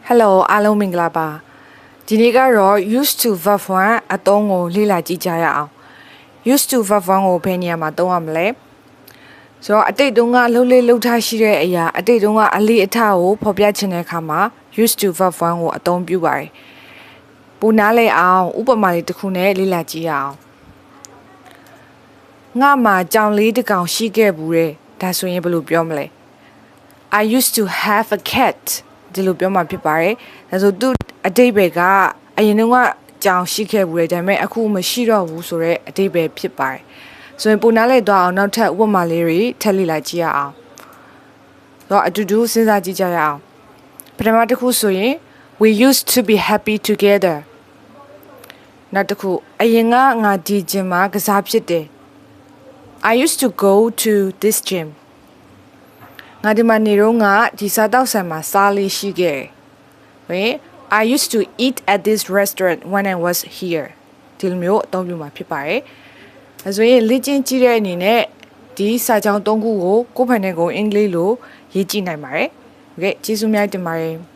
Hello အားလုံးမင်္ဂလာပါဒီနေ့ကတော့ used to verb 1အသုံးကိုလေ့လာကြည့်ကြရအောင် used to verb 1ကိုဘယ်နေရာမှာသုံးရမလဲဆိုတော့အတိတ်တုန်းကလှုပ်လေလှုပ်ထားရှိတဲ့အရာအတိတ်တုန်းကအလေးအထားကိုဖော်ပြချင်တဲ့အခါမှာ used to verb 1ကိုအသုံးပြုပါတယ်ပိုနားလည်အောင်ဥပမာလေးတစ်ခုနဲ့လေ့လာကြည့်ရအောင်ငါမှာကြောင်လေးတစ်ကောင်ရှိခဲ့ဘူးတဲ့ဒါဆိုရင်ဘယ်လိုပြောမလဲ I used to have a cat ဒီလိုပြောမှဖြစ်ပါတယ်ဒါဆိုသူအတိတ်ပဲကအရင်တုန်းကကြောင်ရှိခဲ့ဘူးလေဒါပေမဲ့အခုမရှိတော့ဘူးဆိုတော့အတိတ်ပဲဖြစ်ပါတယ်ဆိုရင်ပုံနားလိုက်တော့အောင်နောက်ထပ်ဥပမာလေးတွေထပ်လေ့လာကြည့်ရအောင်တော့အတူတူစဉ်းစားကြည့်ကြရအောင်ပထမတစ်ခုဆိုရင် we used to be happy together နောက်တစ်ခုအရင်ကငါဒီဂျင်မှာကစားဖြစ်တယ် I used to go to this gym ငါဒီမှာနေတော့ငါဒီစားတောက်ဆိုင်မှာစားလေးရှိခဲ့တယ်။ I used to eat at this restaurant when I was here ဒီလိုမျိုးအသုံးပြုမှာဖြစ်ပါတယ်။ဒါဆိုရင်လေ့ကျင့်ကြည့်တဲ့အနေနဲ့ဒီစာကြောင်း၃ခုကိုကိုယ်ဖန်နဲ့ကိုအင်္ဂလိပ်လိုရေးကြည့်နိုင်ပါတယ်။ Okay ကျေးဇူးများတင်ပါတယ်။